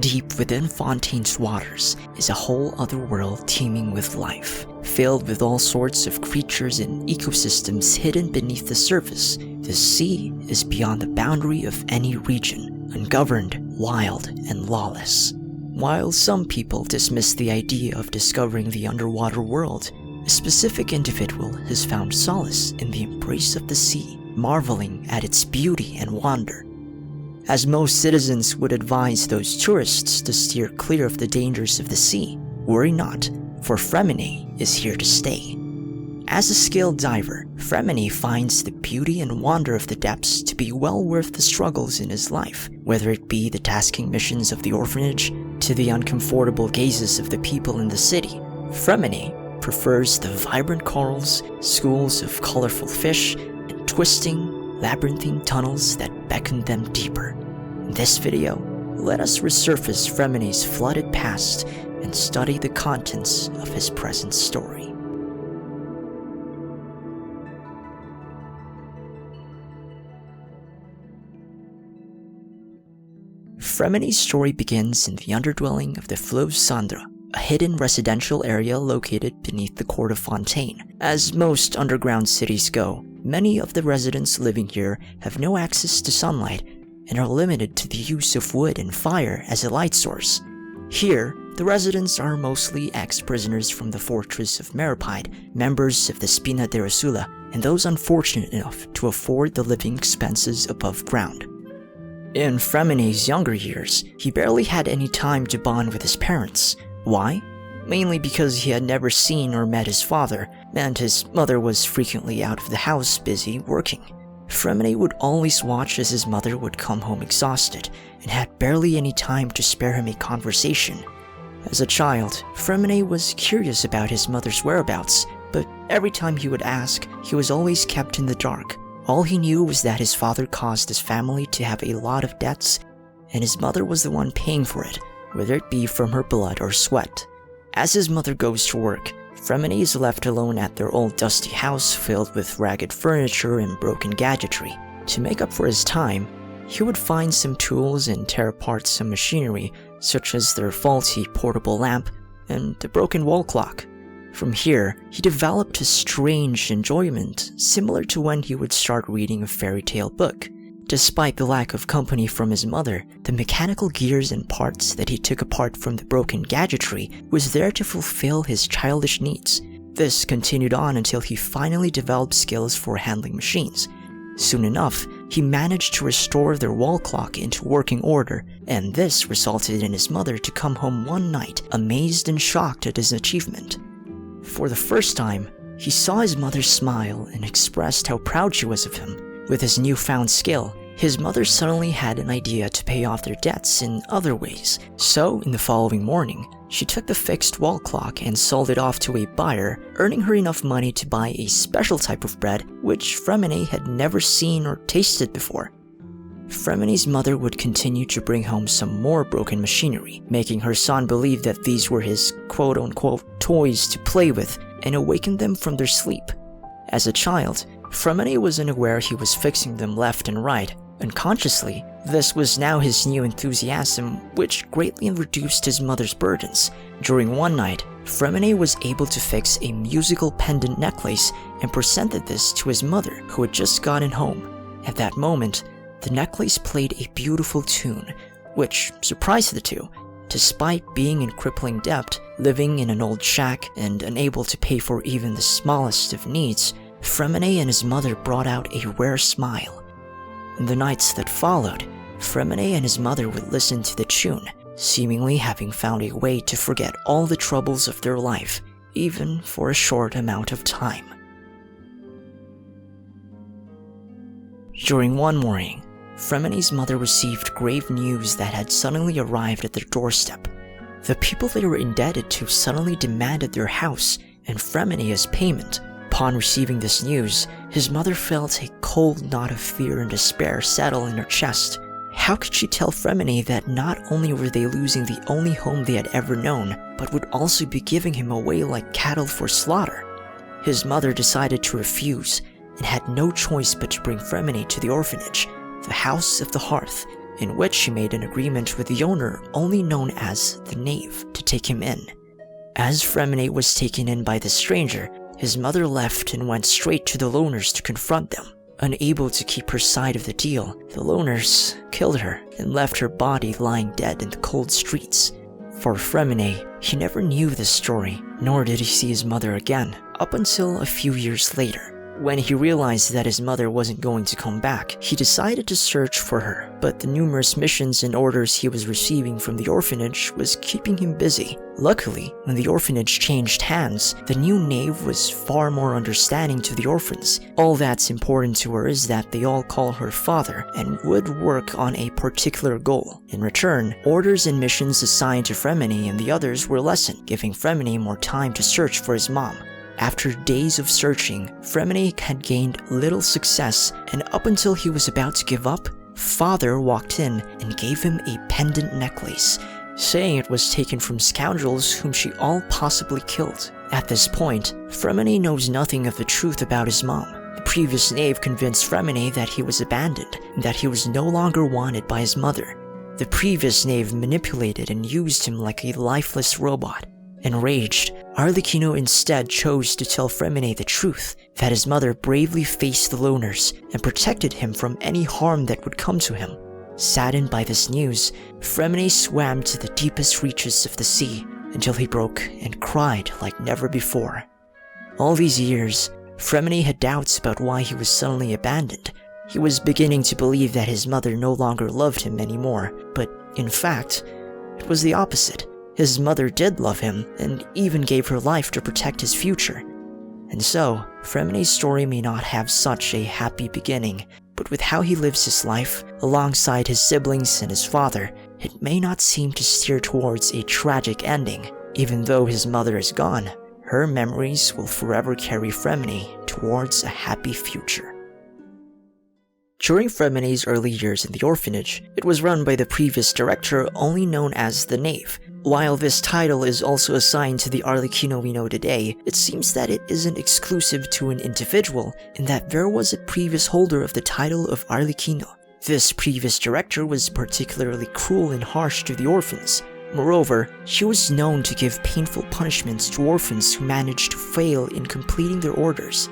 Deep within Fontaine's waters is a whole other world teeming with life, filled with all sorts of creatures and ecosystems hidden beneath the surface. The sea is beyond the boundary of any region, ungoverned, wild, and lawless. While some people dismiss the idea of discovering the underwater world, a specific individual has found solace in the embrace of the sea, marveling at its beauty and wonder. As most citizens would advise those tourists to steer clear of the dangers of the sea, worry not, for Freminet is here to stay. As a skilled diver, Freminet finds the beauty and wonder of the depths to be well worth the struggles in his life, whether it be the tasking missions of the orphanage to the uncomfortable gazes of the people in the city. Freminet prefers the vibrant corals, schools of colorful fish, and twisting, labyrinthine tunnels that beckon them deeper. In this video, let us resurface Freminet's flooded past and study the contents of his present story. Freminet's story begins in the underdwelling of the Fleuve Cendre, a hidden residential area located beneath the court of Fontaine. As most underground cities go, many of the residents living here have no access to sunlight and are limited to the use of wood and fire as a light source. Here, the residents are mostly ex-prisoners from the fortress of Meripide, members of the Spina de Rosula, and those unfortunate enough to afford the living expenses above ground. In Freminet's younger years, he barely had any time to bond with his parents. Why? Mainly because he had never seen or met his father, and his mother was frequently out of the house busy working. Freminet would always watch as his mother would come home exhausted, and had barely any time to spare him a conversation. As a child, Freminet was curious about his mother's whereabouts, but every time he would ask, he was always kept in the dark. All he knew was that his father caused his family to have a lot of debts, and his mother was the one paying for it, whether it be from her blood or sweat. As his mother goes to work, Freminet is left alone at their old dusty house filled with ragged furniture and broken gadgetry. To make up for his time, he would find some tools and tear apart some machinery, such as their faulty portable lamp and the broken wall clock. From here, he developed a strange enjoyment, similar to when he would start reading a fairy tale book. Despite the lack of company from his mother, the mechanical gears and parts that he took apart from the broken gadgetry was there to fulfill his childish needs. This continued on until he finally developed skills for handling machines. Soon enough, he managed to restore their wall clock into working order, and this resulted in his mother to come home one night, amazed and shocked at his achievement. For the first time, he saw his mother smile and expressed how proud she was of him. With his newfound skill, his mother suddenly had an idea to pay off their debts in other ways. So, in the following morning, she took the fixed wall clock and sold it off to a buyer, earning her enough money to buy a special type of bread which Freminet had never seen or tasted before. Freminet's mother would continue to bring home some more broken machinery, making her son believe that these were his quote-unquote toys to play with and awaken them from their sleep. As a child, Freminet was unaware he was fixing them left and right. Unconsciously, this was now his new enthusiasm, which greatly reduced his mother's burdens. During one night, Freminet was able to fix a musical pendant necklace and presented this to his mother, who had just gotten home. At that moment, the necklace played a beautiful tune, which surprised the two. Despite being in crippling debt, living in an old shack, and unable to pay for even the smallest of needs, Freminet and his mother brought out a rare smile. In the nights that followed, Freminet and his mother would listen to the tune, seemingly having found a way to forget all the troubles of their life, even for a short amount of time. During one morning, Freminet's mother received grave news that had suddenly arrived at their doorstep. The people they were indebted to suddenly demanded their house and Freminet as payment. Upon receiving this news, his mother felt a cold knot of fear and despair settle in her chest. How could she tell Freminet that not only were they losing the only home they had ever known, but would also be giving him away like cattle for slaughter? His mother decided to refuse, and had no choice but to bring Freminet to the orphanage, the House of the Hearth, in which she made an agreement with the owner, only known as the Knave, to take him in. As Freminet was taken in by the stranger, his mother left and went straight to the loners to confront them. Unable to keep her side of the deal, the loners killed her and left her body lying dead in the cold streets. For Freminet, he never knew this story, nor did he see his mother again, up until a few years later. When he realized that his mother wasn't going to come back, he decided to search for her, but the numerous missions and orders he was receiving from the orphanage was keeping him busy. Luckily, when the orphanage changed hands, the new Knave was far more understanding to the orphans. All that's important to her is that they all call her father and would work on a particular goal. In return, orders and missions assigned to Freminet and the others were lessened, giving Freminet more time to search for his mom. After days of searching, Freminet had gained little success, and up until he was about to give up, Father walked in and gave him a pendant necklace, saying it was taken from scoundrels whom she all possibly killed. At this point, Freminet knows nothing of the truth about his mom. The previous Knave convinced Freminet that he was abandoned, and that he was no longer wanted by his mother. The previous Knave manipulated and used him like a lifeless robot. Enraged, Arlecchino instead chose to tell Freminet the truth, that his mother bravely faced the loners and protected him from any harm that would come to him. Saddened by this news, Freminet swam to the deepest reaches of the sea until he broke and cried like never before. All these years, Freminet had doubts about why he was suddenly abandoned. He was beginning to believe that his mother no longer loved him anymore, but in fact, it was the opposite. His mother did love him, and even gave her life to protect his future. And so, Freminet's story may not have such a happy beginning, but with how he lives his life, alongside his siblings and his father, it may not seem to steer towards a tragic ending. Even though his mother is gone, her memories will forever carry Freminet towards a happy future. During Freminet's early years in the orphanage, it was run by the previous director only known as the Knave. While this title is also assigned to the Arlecchino we know today, it seems that it isn't exclusive to an individual, in that there was a previous holder of the title of Arlecchino. This previous director was particularly cruel and harsh to the orphans. Moreover, she was known to give painful punishments to orphans who managed to fail in completing their orders.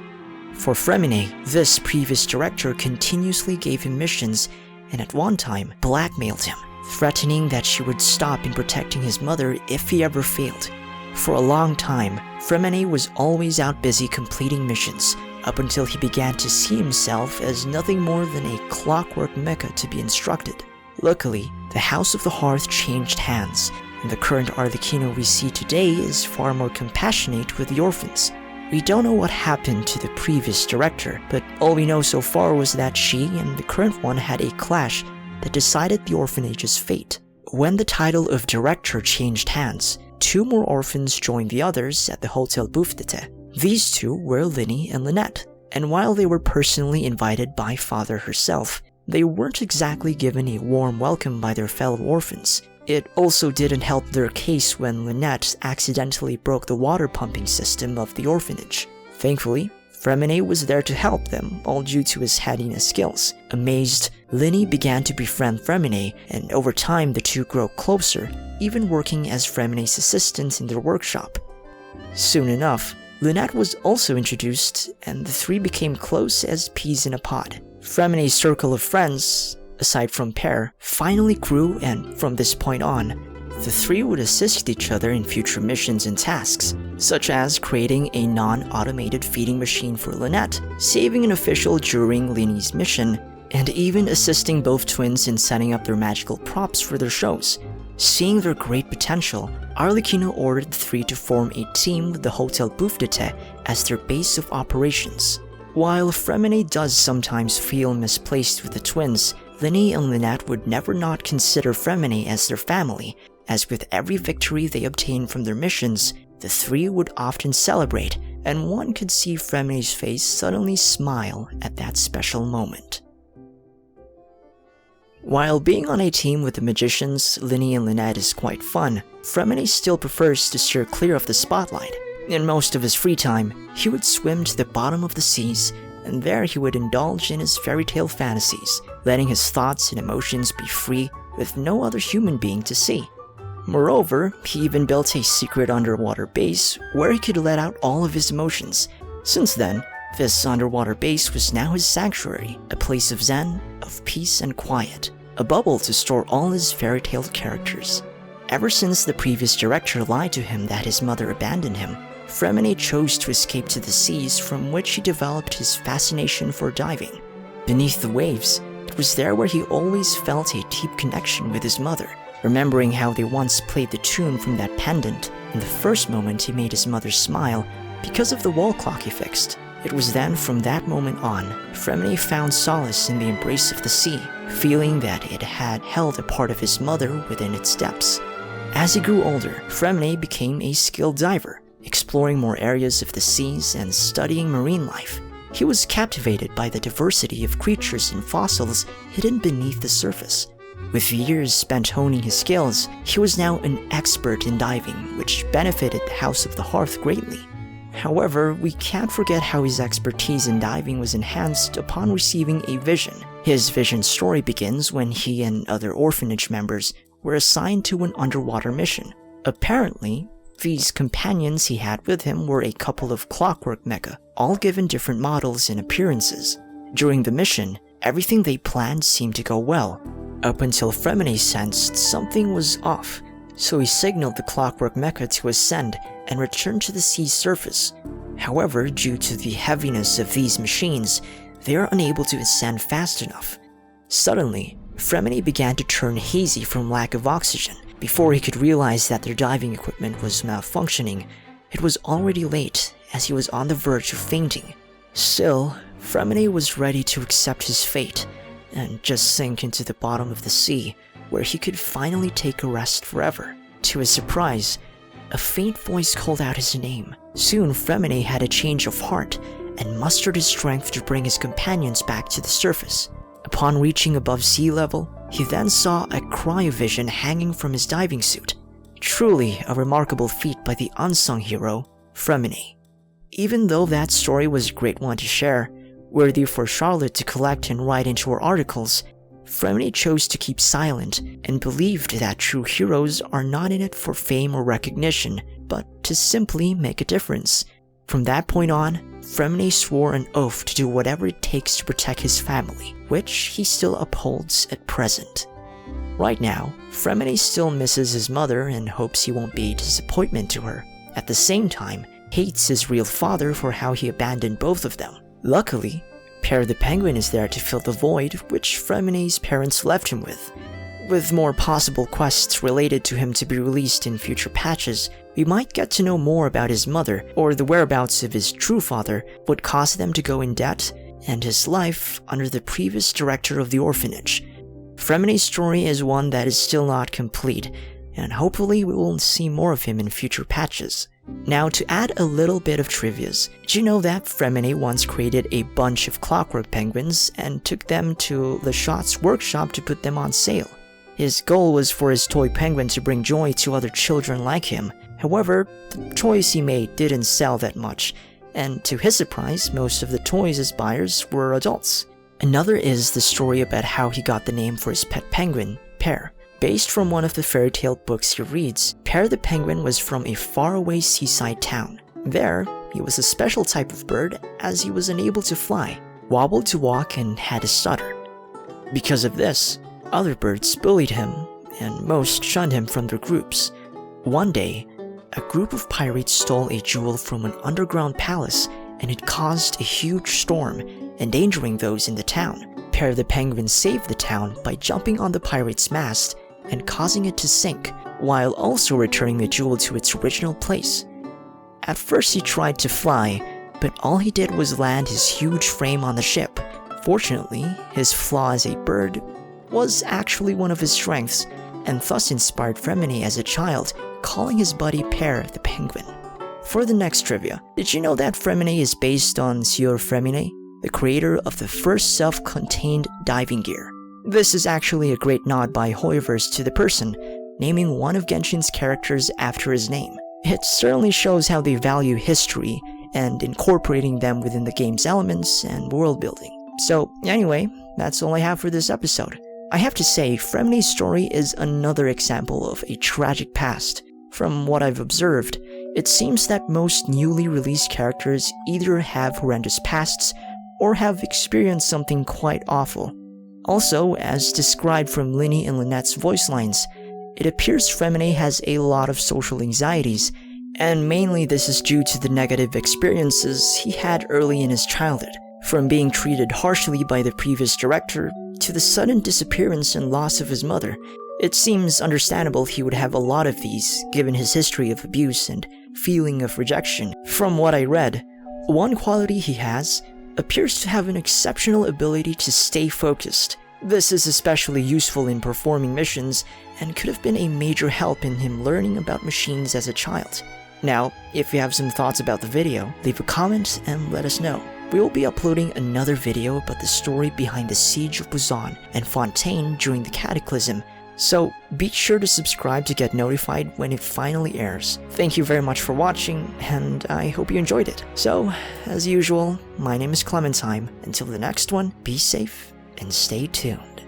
For Freminet, this previous director continuously gave him missions and at one time blackmailed him, threatening that she would stop in protecting his mother if he ever failed. For a long time, Freminet was always out busy completing missions, up until he began to see himself as nothing more than a clockwork mecha to be instructed. Luckily, the House of the Hearth changed hands, and the current Arlecchino we see today is far more compassionate with the orphans. We don't know what happened to the previous director, but all we know so far was that she and the current one had a clash that decided the orphanage's fate. When the title of director changed hands, 2 more orphans joined the others at the Hotel Bouffe d'été. These 2 were Linny and Lynette, and while they were personally invited by Father herself, they weren't exactly given a warm welcome by their fellow orphans. It also didn't help their case when Lynette accidentally broke the water pumping system of the orphanage. Thankfully, Freminet was there to help them, all due to his handiness skills. Amazed, Linny began to befriend Freminet, and over time the 2 grew closer, even working as Freminet's assistant in their workshop. Soon enough, Lynette was also introduced, and the 3 became close as peas in a pod. Freminet's circle of friends, aside from Pear, finally grew, and from this point on, the 3 would assist each other in future missions and tasks, such as creating a non-automated feeding machine for Lynette, saving an official during Linny's mission, and even assisting both twins in setting up their magical props for their shows. Seeing their great potential, Arlecchino ordered the 3 to form a team with the Hotel Bouffe d'été as their base of operations. While Freminet does sometimes feel misplaced with the twins, Linny and Lynette would never not consider Freminet as their family, as with every victory they obtained from their missions, the 3 would often celebrate, and one could see Freminet's face suddenly smile at that special moment. While being on a team with the magicians, Linny and Lynette is quite fun, Freminet still prefers to steer clear of the spotlight. In most of his free time, he would swim to the bottom of the seas, and there he would indulge in his fairy tale fantasies. letting his thoughts and emotions be free with no other human being to see. Moreover, he even built a secret underwater base where he could let out all of his emotions. Since then, this underwater base was now his sanctuary, a place of zen, of peace and quiet, a bubble to store all his fairy tale characters. Ever since the previous director lied to him that his mother abandoned him, Freminet chose to escape to the seas, from which he developed his fascination for diving. Beneath the waves, it was there where he always felt a deep connection with his mother, remembering how they once played the tune from that pendant in the first moment he made his mother smile because of the wall clock he fixed. It was then, from that moment on, Freminet found solace in the embrace of the sea, feeling that it had held a part of his mother within its depths. As he grew older, Freminet became a skilled diver, exploring more areas of the seas and studying marine life. He was captivated by the diversity of creatures and fossils hidden beneath the surface. With years spent honing his skills, he was now an expert in diving, which benefited the House of the Hearth greatly. However, we can't forget how his expertise in diving was enhanced upon receiving a vision. His vision story begins when he and other orphanage members were assigned to an underwater mission. Apparently, these companions he had with him were a couple of clockwork mecha, all given different models and appearances. During the mission, everything they planned seemed to go well, up until Freminet sensed something was off, so he signaled the clockwork mecha to ascend and return to the sea's surface. However, due to the heaviness of these machines, they are unable to ascend fast enough. Suddenly, Freminet began to turn hazy from lack of oxygen. Before he could realize that their diving equipment was malfunctioning, it was already late, as he was on the verge of fainting. Still, Freminet was ready to accept his fate and just sink into the bottom of the sea, where he could finally take a rest forever. To his surprise, a faint voice called out his name. Soon, Freminet had a change of heart and mustered his strength to bring his companions back to the surface. Upon reaching above sea level, he then saw a cryovision hanging from his diving suit. Truly a remarkable feat by the unsung hero, Freminet. Even though that story was a great one to share, worthy for Charlotte to collect and write into her articles, Freminet chose to keep silent and believed that true heroes are not in it for fame or recognition, but to simply make a difference. From that point on, Freminet swore an oath to do whatever it takes to protect his family, which he still upholds at present. Right now, Freminet still misses his mother and hopes he won't be a disappointment to her. At the same time, hates his real father for how he abandoned both of them. Luckily, Per the Penguin is there to fill the void which Freminet's parents left him with. With more possible quests related to him to be released in future patches, we might get to know more about his mother, or the whereabouts of his true father, what caused them to go in debt, and his life under the previous director of the orphanage. Freminet's story is one that is still not complete, and hopefully we will see more of him in future patches. Now, to add a little bit of trivias, did you know that Freminet once created a bunch of clockwork penguins and took them to LeChat's workshop to put them on sale? His goal was for his toy penguin to bring joy to other children like him. However, the toys he made didn't sell that much, and to his surprise, most of the toys his buyers were adults. Another is the story about how he got the name for his pet penguin, Per. Based from one of the fairy tale books he reads, Per the Penguin was from a faraway seaside town. There, he was a special type of bird as he was unable to fly, wobbled to walk, and had a stutter. Because of this, other birds bullied him, and most shunned him from their groups. One day, a group of pirates stole a jewel from an underground palace, and it caused a huge storm, endangering those in the town. Per the Penguin saved the town by jumping on the pirate's mast and causing it to sink, while also returning the jewel to its original place. At first he tried to fly, but all he did was land his huge frame on the ship. Fortunately, his flaw as a bird was actually one of his strengths, and thus inspired Freminet as a child, calling his buddy Per the Penguin. For the next trivia, did you know that Freminet is based on Sieur Freminet, the creator of the first self-contained diving gear? This is actually a great nod by Hoyoverse to the person, naming one of Genshin's characters after his name. It certainly shows how they value history and incorporating them within the game's elements and world building. So anyway, that's all I have for this episode. I have to say, Freminet's story is another example of a tragic past. From what I've observed, it seems that most newly released characters either have horrendous pasts or have experienced something quite awful. Also, as described from Linny and Lynette's voice lines, it appears Freminet has a lot of social anxieties, and mainly this is due to the negative experiences he had early in his childhood, from being treated harshly by the previous director to the sudden disappearance and loss of his mother. It seems understandable he would have a lot of these, given his history of abuse and feeling of rejection. From what I read, one quality he has appears to have an exceptional ability to stay focused. This is especially useful in performing missions and could have been a major help in him learning about machines as a child. Now, if you have some thoughts about the video, leave a comment and let us know. We will be uploading another video about the story behind the Siege of Busan and Fontaine during the Cataclysm, so be sure to subscribe to get notified when it finally airs. Thank you very much for watching, and I hope you enjoyed it. So, as usual, my name is KlemenTime. Until the next one, be safe and stay tuned.